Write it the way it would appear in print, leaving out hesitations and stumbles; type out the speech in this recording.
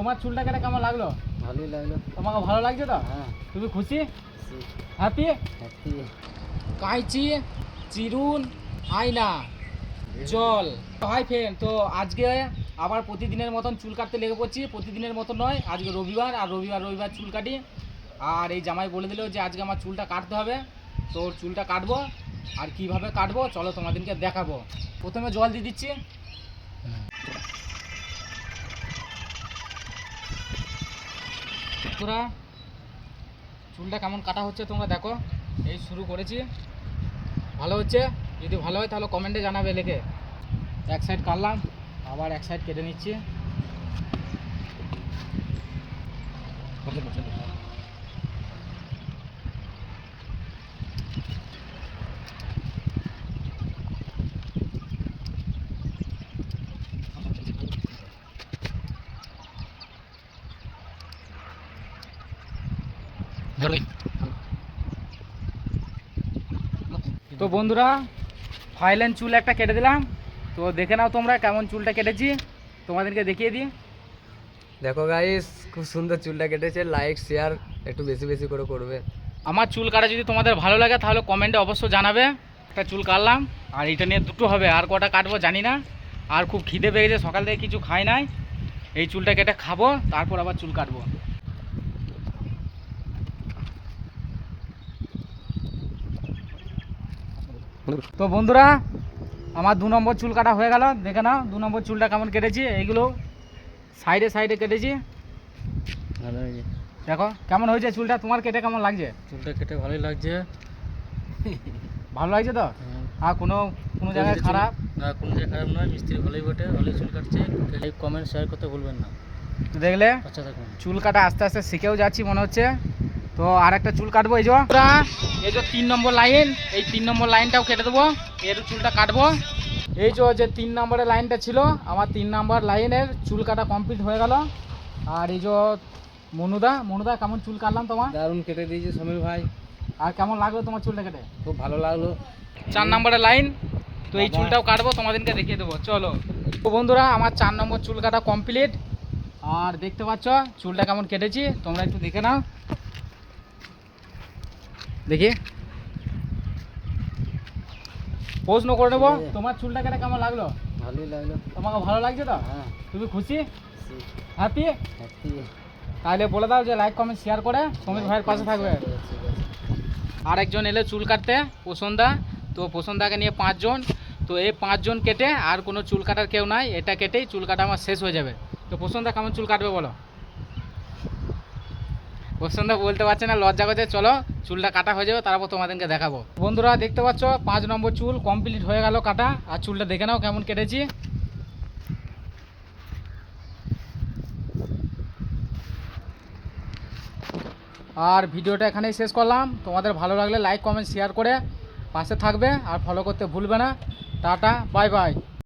তোমার চুলটা কেটে কেমন লাগলো? ভালোই লাগলো। তোমাকে ভালো লাগছে তো? হ্যাঁ। তুমি খুশি? হ্যাপি? হ্যাপি। কাঁচি, চিরুন, আয়না, জল। হাই ফ্রেন্ড, তো আজকে আবার প্রতিদিনের মতন চুল কাটতে লেগে পড়ছি। প্রতিদিনের মতন নয়, আজকে রবিবার, আর রবিবার চুল কাটি। আর এই জামাই বলে দিল যে আজকে আমার চুলটা কাটতে হবে, তো ওর চুলটা কাটবো। আর কিভাবে কাটবো চলো তোমাদেরকে দেখাবো। প্রথমে জল দিয়ে দিচ্ছি। তোরা চুলটা কেমন কাটা হচ্ছে তোমরা দেখো। এই শুরু করেছি, ভালো হচ্ছে। যদি ভালো হয় তাহলে কমেন্টে জানাবে লিখে। এক সাইড কাটলাম, আবার এক সাইড কেটে নিচ্ছি। তো বন্ধুরা, ফাইলেন চুল একটা কেটে দিলাম। তো দেখে নাও তোমরা কেমন চুলটা কেটেছি, তোমাদেরকে দেখিয়ে দিই। দেখো গাইস, খুব সুন্দর চুলটা কেটেছে। লাইক শেয়ার একটু বেশি বেশি করে করবে। আমার চুল কাটা যদি তোমাদের ভালো লাগে তাহলে কমেন্টে অবশ্যই জানাবে। একটা চুল কাটলাম, আর এটা নিয়ে দুটো হবে। আর কটা কাটবো জানি না। আর খুব খিদে পেয়ে গেছে, সকাল থেকে কিছু খাই নাই। এই চুলটা কেটে খাবো, তারপর আবার চুল কাটবো। তো বন্ধুরা, আমার 2 নম্বর চুল কাটা হয়ে গেল। দেখে নাও 2 নম্বর চুলটা কেমন কেটেছি। এইগুলো সাইডে সাইডে কেটেছি। ভালো হয়েছে। দেখো কেমন হয়েছে চুলটা। তোমার কেটে কেমন লাগছে? চুলটা কেটে ভালোই লাগছে। ভালো লাগছে তো? আর কোনো জায়গায় খারাপ না, কোনো জায়গায় খারাপ নয়। মিস্ত্রি ভালোই বটে, ভালোই চুল কাটছে। লাইক কমেন্ট শেয়ার করতে ভুলবেন না। তো দেখলে আচ্ছা থাকুন। চুল কাটা আস্তে আস্তে শিখেও যাচ্ছি মনে হচ্ছে। তো আর একটা চুল কাটবো। এই যে 3 নম্বর লাইন, এই 3 নম্বর লাইনটাও কেটে দেবো। এর চুলটা কাটবো। এই যে 3 নম্বরের লাইনটা ছিল, আমার 3 নম্বর লাইনের চুল কাটা কমপ্লিট হয়ে গেল। আর এই যে মনুদা কেমন চুল কাটলাম তোমার? দারুণ কেটে দিয়েছে সমীর ভাই। আর কেমন লাগলো তোমার চুলটা কেটে? খুব ভালো লাগলো। 4 নম্বরের লাইন, তো এই চুলটাও কাটবো, তোমাদেরকে দেখিয়ে দেবো। চলো তো বন্ধুরা, আমার 4 নম্বর চুল কাটা কমপ্লিট। আর দেখতে পাচ্ছ চুলটা কেমন কেটেছি, তোমরা একটু দেখে নাও। দেখি প্রশ্ন করে নেবো, তোমার চুলটা কেটে কেমন লাগলো? ভালোই লাগলো। তোমাকে ভালো লাগছে তো? হ্যাঁ। তুমি খুশি? হ্যাপি? হ্যাপি। তাহলে বলে দাও যে লাইক কমেন্ট শেয়ার করে সমীর ভাইয়ের পাশে থাকবে। আর একজন এলে চুল কাটতে, পোষণদা। তো পোষণদাকে নিয়ে 5 জন। তো এই 5 জন কেটে আর কোনো চুল কাটার কেউ নাই, এটা কেটেই চুল কাটা আমার শেষ হয়ে যাবে। তো পোষণদা কেমন চুল কাটবে বলো? পোষণদা বলতে পারছে না, লজ্জা করছে। চলো চুলটা কাটা হয়ে যাবে, তারপর তোমাদেরকে দেখাবো। বন্ধুরা দেখতে পাচ্ছ 5 নম্বর চুল কমপ্লিট হয়ে গেল কাটা। আর চুলটা দেখে নাও কেমন কেটেছি। আর ভিডিওটা এখানেই শেষ করলাম। তোমাদের ভালো লাগলে লাইক কমেন্ট শেয়ার করে পাশে থাকবে, আর ফলো করতে ভুলবে না। Tata, bye bye.